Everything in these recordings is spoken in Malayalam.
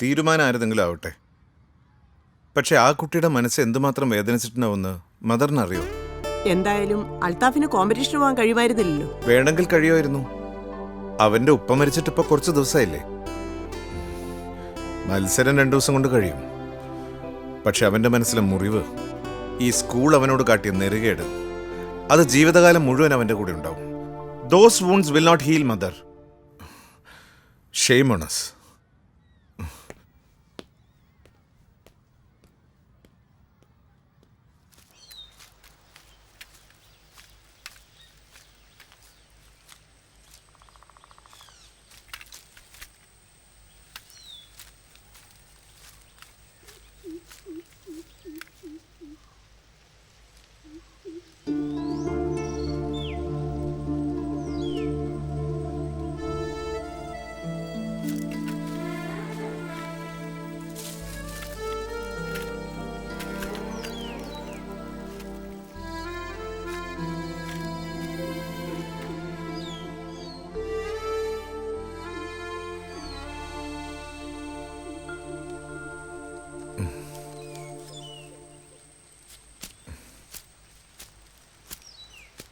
തീരുമാനം ആരെതെങ്കിലും ആവട്ടെ. പക്ഷെ ആ കുട്ടിയുടെ മനസ്സ് എന്തുമാത്രം വേദനിച്ചിട്ടുണ്ടാവുമെന്ന് മദറിനറിയോ? എന്തായാലും അൽത്താഫിന് കോമ്പറ്റീഷൻ പോകാൻ കഴിയുമായിരുന്നില്ലല്ലോ. വേണമെങ്കിൽ കഴിയുമായിരുന്നു. അവന്റെ ഉപ്പ മരിച്ചിട്ട് ഇപ്പൊ കുറച്ച് ദിവസമായില്ലേ. മത്സരം 2 ദിവസം കൊണ്ട് കഴിയും. പക്ഷെ അവന്റെ മനസ്സിലെ മുറിവ്, ഈ സ്കൂൾ അവനോട് കാട്ടിയ നെറുകേട്, അത് ജീവിതകാലം മുഴുവൻ അവന്റെ കൂടെ ഉണ്ടാവും. Those wounds will not heal mother. Shame on us.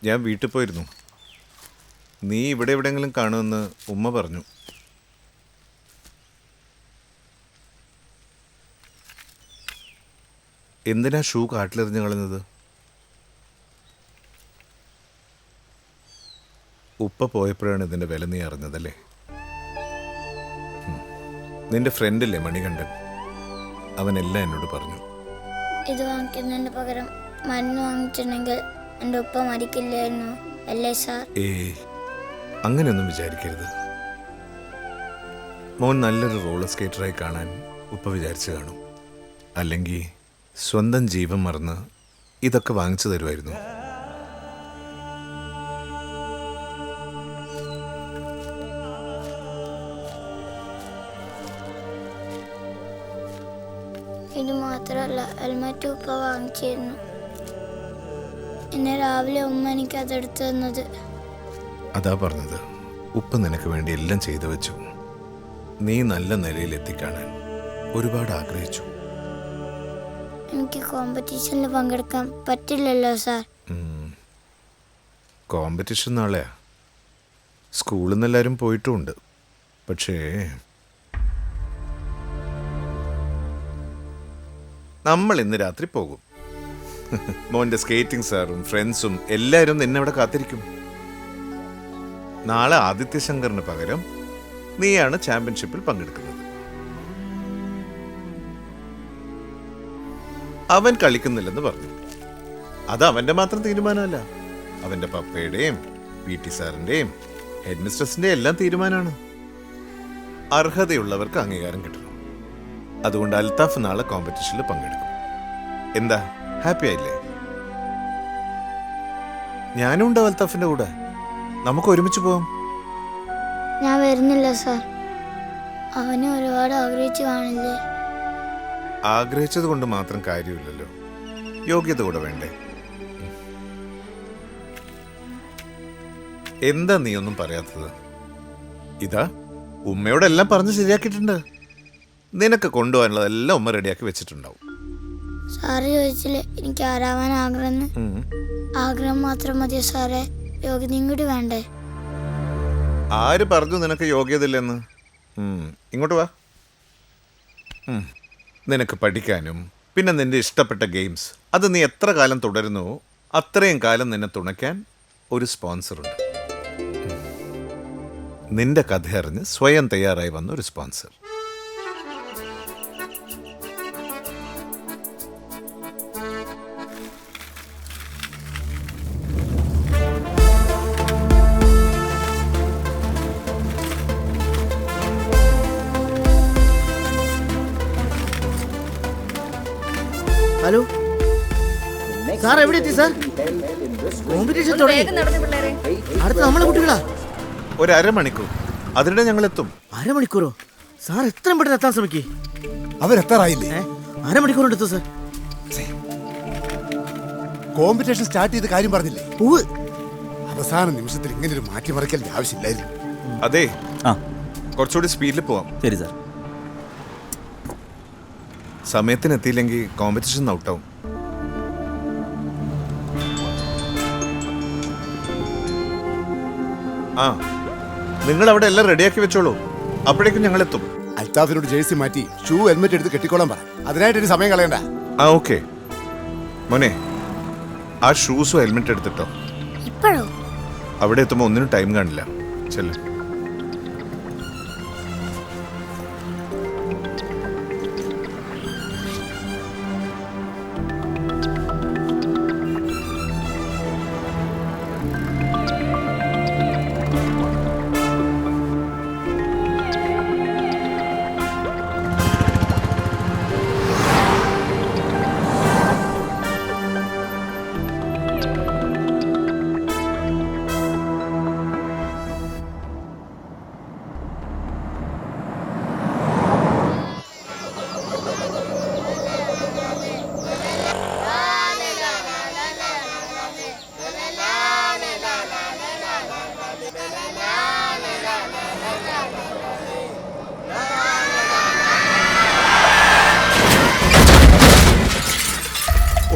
ഞാൻ വീട്ടിൽ പോയിരുന്നു. നീ ഇവിടെ എവിടെയെങ്കിലും കാണുമെന്ന് ഉമ്മ പറഞ്ഞു. എന്തിനാ ഷൂ കാട്ടിലെറിഞ്ഞു കളഞ്ഞത്? ഉപ്പ പോയപ്പോഴാണ് ഇതിൻ്റെ വില നീ അറിഞ്ഞതല്ലേ? നിന്റെ ഫ്രണ്ടില്ലേ മണികണ്ഠൻ, അവനെല്ലാം എന്നോട് പറഞ്ഞു. ഇത് വാങ്ങിക്കുന്നതിന് പകരം മരുന്ന് വാങ്ങിച്ചിട്ടുണ്ടെങ്കിൽ എൻ്റെ ഉപ്പ മരിക്കില്ലായിരുന്നു അല്ലേ സാർ? അങ്ങനെയൊന്നും വിചാരിക്കരുത്. മോൻ നല്ലൊരു റോളർ സ്കേറ്ററായി കാണാൻ ഉപ്പ വിചാരിച്ചു കാണും. അല്ലെങ്കിൽ സ്വന്തം ജീവൻ മറന്ന് ഇതൊക്കെ വാങ്ങിച്ചു തരുമായിരുന്നു. ഇത് മാത്രമല്ല, ഹെൽമറ്റ് ഉപ്പ വാങ്ങിച്ചിരുന്നു. ഇന്ന് രാവിലെ ഉമ്മ എനിക്ക് അതെടുത്തു തന്നത്. അതാ പറഞ്ഞത്, ഉപ്പ നിനക്ക് വേണ്ടി എല്ലാം ചെയ്തു വെച്ചു. നീ നല്ല നിലയിൽ എത്തിക്കാണാൻ ഒരുപാട് ആഗ്രഹിച്ചു. എനിക്ക് കോമ്പറ്റീഷനിൽ പങ്കെടുക്കാൻ പറ്റില്ലല്ലോ സാർ. കോമ്പറ്റീഷൻ നാളെയാ. സ്കൂളിൽ നിന്ന് എല്ലാവരും പോയിട്ടുമുണ്ട്. പക്ഷേ നമ്മൾ ഇന്ന് രാത്രി പോകും. മോൻ്റെ സ്കേറ്റിംഗ് സാറും ഫ്രണ്ട്സും എല്ലാവരും നിന്നെ അവിടെ കാത്തിരിക്കും. നാളെ ആദിത്യ ശങ്കറിന് പകരം നീയാണ് ചാമ്പ്യൻഷിപ്പിൽ പങ്കെടുക്കുന്നത്. അവൻ കളിക്കുന്നില്ലെന്ന് പറഞ്ഞു. അത് അവന്റെ മാത്രം തീരുമാനമല്ല, അവന്റെ പപ്പയുടെയും PT സാറിന്റെയും ഹെഡ് മിസ്ട്രസിന്റെയും എല്ലാം തീരുമാനമാണ്. അർഹതയുള്ളവർക്ക് അംഗീകാരം കിട്ടണം. അതുകൊണ്ട് അൽത്താഫ് നാളെ കോമ്പറ്റീഷനിൽ പങ്കെടുക്കും. എന്താ, ഹാപ്പി ആയില്ലേ? ഞാനും ഉണ്ടാവും അൽത്താഫിന്റെ കൂടെ. നമുക്ക് ഒരുമിച്ച് പോവാം. ഞാൻ വരുന്നില്ല സാർ. അവന് ഒരുപാട് ആഗ്രഹിച്ചു കാണില്ലേ? ആഗ്രഹിച്ചത് കൊണ്ട് മാത്രം കാര്യമില്ലല്ലോ, യോഗ്യത കൂടെ വേണ്ടേ? എന്താ നീ ഒന്നും പറയാത്തത്? ഇതാ, ഉമ്മയോടെല്ലാം പറഞ്ഞ് ശരിയാക്കിയിട്ടുണ്ട്. നിനക്ക് കൊണ്ടുപോകാനുള്ളതെല്ലാം ഉമ്മ റെഡിയാക്കി വെച്ചിട്ടുണ്ടാവും. സാറ് ചോദിച്ചില്ലേ എനിക്ക് ആരാവാൻ ആഗ്രഹം? ആഗ്രഹം മാത്രം മതിയോ സാറേ? യോഗ്യതയും കൂടി വേണ്ടേ? ആര് പറഞ്ഞു നിനക്ക് യോഗ്യത ഇല്ലെന്ന്? ഇങ്ങോട്ട് വാ. നിനക്ക് പഠിക്കാനും പിന്നെ നിന്റെ ഇഷ്ടപ്പെട്ട ഗെയിംസ്, അത് നീ എത്ര കാലം തുടരുന്നുവോ അത്രയും കാലം നിന്നെ തുണയ്ക്കാൻ ഒരു സ്പോൺസറുണ്ട്. നിന്റെ കഥ അറിഞ്ഞ് സ്വയം തയ്യാറായി വന്ന ഒരു സ്പോൺസർ. ഹലോ സാർ, എവിടെ എത്തി സാർ? കോമ്പറ്റീഷൻ തുടങ്ങി. അടുത്ത നമ്മളെ കുട്ടികളാ. ഒരു അരമണിക്കൂർ, അതിനിടെ ഞങ്ങൾ എത്തും. അരമണിക്കൂറോ? സാർ എത്രയും പെട്ടെന്ന് എത്താൻ ശ്രമിക്കേ. അവരെത്താറായില്ലേ? അരമണിക്കൂർ എടുത്തു സാർ. കോമ്പറ്റീഷൻ സ്റ്റാർട്ട് ചെയ്ത കാര്യം പറഞ്ഞില്ലേ? പൂവ് അവസാന നിമിഷത്തിൽ ഇങ്ങനെ ഒരു മാറ്റിമറിക്കലിന്റെ ആവശ്യമില്ലായിരുന്നു. അതെ, കുറച്ചുകൂടി സ്പീഡിൽ പോവാം. ശരി സാർ. സമയത്തിന് എത്തിയില്ലെങ്കിൽ കോമ്പറ്റീഷൻ ഔട്ടാവും. ആ, നിങ്ങൾ അവിടെ എല്ലാം റെഡിയാക്കി വെച്ചോളൂ. അപ്പോഴേക്കും ഞങ്ങൾ എത്തും. അൽത്താഫിനോട് ജേഴ്സി മാറ്റി ഷൂ ഹെൽമെറ്റ് എടുത്ത് കെട്ടിക്കോളാൻ പറ. അതിനായിട്ട് ഇനി സമയം കളയണ്ട. ആ ഓക്കെ മോനെ, ആ ഷൂസും ഹെൽമെറ്റ് എടുത്തിട്ടോ. ഇപ്പോഴോ? അവിടെ എത്തുമ്പോൾ ഒന്നിനും ടൈം കാണില്ല. ചെല്ലു.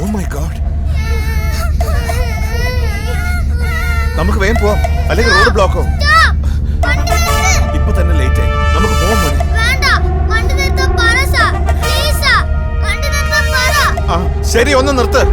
Oh my God. നമുക്ക് വേഗം പോവാം, അല്ലെങ്കിൽ റോഡ് ബ്ലോക്കോ. ഇപ്പൊ തന്നെ ലേറ്റ് ആയി. നമുക്ക് പോവാം മോനെ. ആ ശരി, ഒന്ന് നിർത്ത്.